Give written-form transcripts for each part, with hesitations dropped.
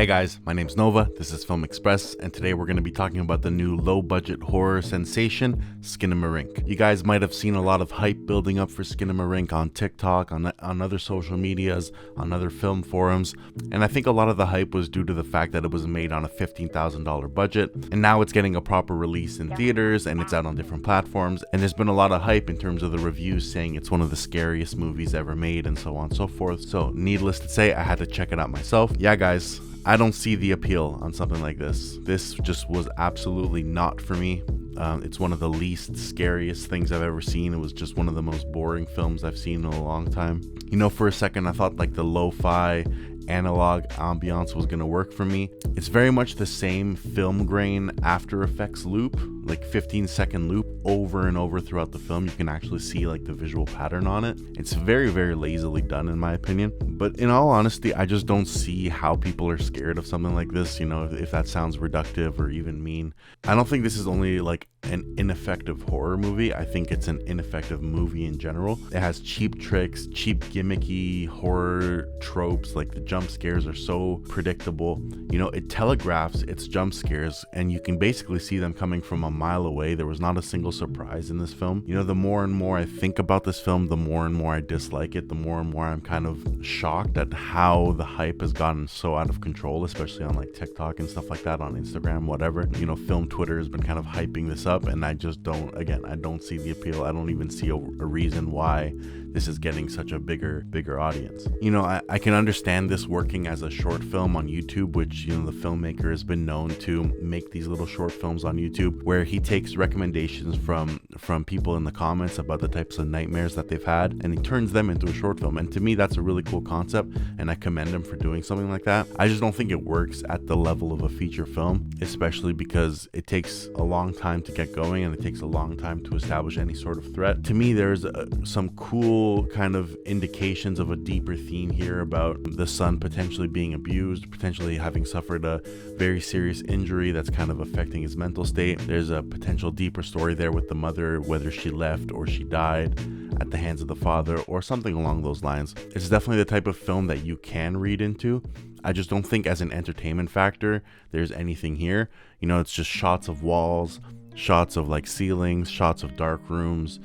Hey guys, my name's Nova, this is Film Express, and today we're going to be talking about the new low-budget horror sensation, Skinamarink. You guys might have seen a lot of hype building up for Skinamarink on TikTok, on other social medias, on other film forums, and I think a lot of the hype was due to the fact that it was made on a $15,000 budget, and now it's getting a proper release in theaters, and it's out on different platforms, and there's been a lot of hype in terms of the reviews saying it's one of the scariest movies ever made, and so on and so forth. So needless to say, I had to check it out myself. Yeah guys, I don't see the appeal on something like this. This just was absolutely not for me. It's one of the least scariest things I've ever seen. It was just one of the most boring films I've seen in a long time. You know, for a second I thought like the lo-fi analog ambiance was gonna work for me. It's very much the same film grain After Effects loop, like 15-second loop over and over throughout the film. You can actually see like the visual pattern on it. It's very, very lazily done in my opinion. But in all honesty, I just don't see how people are scared of something like this, you know, if that sounds reductive or even mean. I don't think this is only like an ineffective horror movie. I think it's an ineffective movie in general. It has cheap tricks, cheap gimmicky horror tropes, like the jump scares are so predictable. You know, it telegraphs its jump scares and you can basically see them coming from a mile away. There was not a single surprise in this film. You know, the more and more I think about this film, the more and more I dislike it, the more and more I'm kind of shocked at how the hype has gotten so out of control, especially on like TikTok and stuff like that, on Instagram, whatever. You know, film Twitter has been kind of hyping this up, and I just don't, again, I don't see the appeal. I don't even see a reason why this is getting such a bigger audience. You know, I can understand this working as a short film on YouTube, which, you know, the filmmaker has been known to make these little short films on YouTube where he takes recommendations from people in the comments about the types of nightmares that they've had and he turns them into a short film. And to me, that's a really cool concept and I commend him for doing something like that. I just don't think it works at the level of a feature film, especially because it takes a long time to get going and it takes a long time to establish any sort of threat. To me, there's some cool kind of indications of a deeper theme here about the son potentially being abused, potentially having suffered a very serious injury that's kind of affecting his mental state. There's a potential deeper story there with the mother, whether she left or she died at the hands of the father or something along those lines. It's definitely the type of film that you can read into. I just don't think as an entertainment factor there's anything here. You know, it's just shots of walls, shots of like ceilings, shots of dark rooms,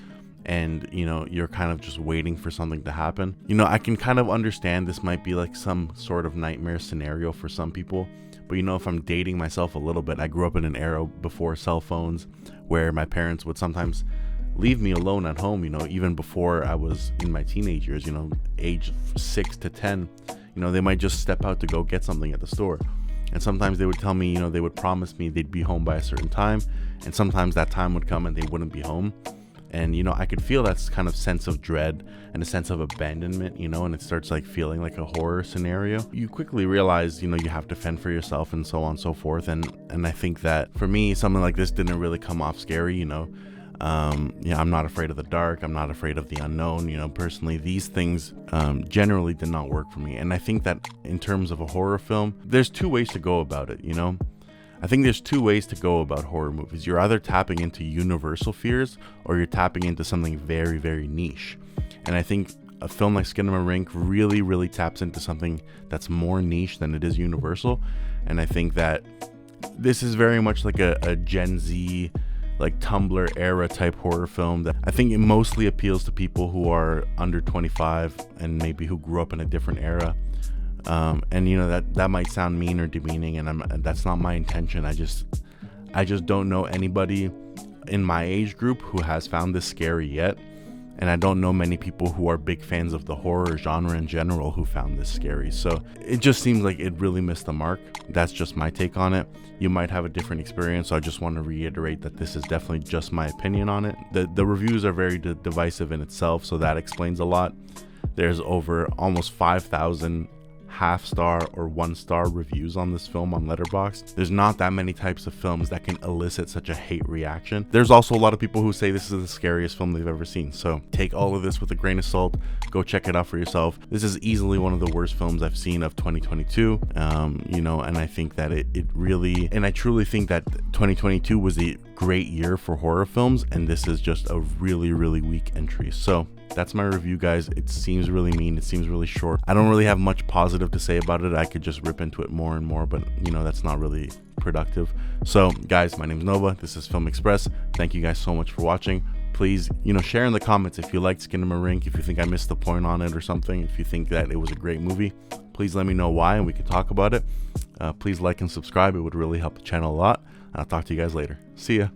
and you know, you're kind of just waiting for something to happen. You know, I can kind of understand this might be like some sort of nightmare scenario for some people, but you know, if I'm dating myself a little bit, I grew up in an era before cell phones where my parents would sometimes leave me alone at home, you know, even before I was in my teenage years, you know, age 6 to 10, you know, they might just step out to go get something at the store. And sometimes they would tell me, you know, they would promise me they'd be home by a certain time, and sometimes that time would come and they wouldn't be home. And, you know, I could feel that kind of sense of dread and a sense of abandonment, you know, and it starts like feeling like a horror scenario. You quickly realize, you know, you have to fend for yourself and so on and so forth. And I think that for me, something like this didn't really come off scary, you know. I'm not afraid of the dark. I'm not afraid of the unknown. You know, personally, these things generally did not work for me. And I think that in terms of a horror film, there's two ways to go about it, you know. I think there's two ways to go about horror movies. You're either tapping into universal fears or you're tapping into something very, very niche. And I think a film like Skinamarink really, really taps into something that's more niche than it is universal. And I think that this is very much like a Gen Z, like Tumblr era type horror film that I think it mostly appeals to people who are under 25 and maybe who grew up in a different era. And you know, that might sound mean or demeaning, and that's not my intention. I just don't know anybody in my age group who has found this scary yet, and I don't know many people who are big fans of the horror genre in general who found this scary. So it just seems like it really missed the mark. That's just my take on it. You might have a different experience, so I just want to reiterate that this is definitely just my opinion on it. The reviews are very divisive in itself, so that explains a lot. There's over almost 5,000 half-star or 1-star reviews on this film on Letterboxd. There's not that many types of films that can elicit such a hate reaction. There's also a lot of people who say this is the scariest film they've ever seen, so take all of this with a grain of salt. Go check it out for yourself. This is easily one of the worst films I've seen of 2022, you know, and I think that it really, and I truly think that 2022 was a great year for horror films, and this is just a really, really weak entry. So That's my review, guys. It seems really mean. It seems really short. I don't really have much positive to say about it. I could just rip into it more and more, but you know, that's not really productive. So guys, my name is Nova. This is Film Express. Thank you guys so much for watching. Please, you know, share in the comments if you liked Skinamarink, if you think I missed the point on it or something, if you think that it was a great movie. Please let me know why and we can talk about it. Please like and subscribe. It would really help the channel a lot. And I'll talk to you guys later. See ya.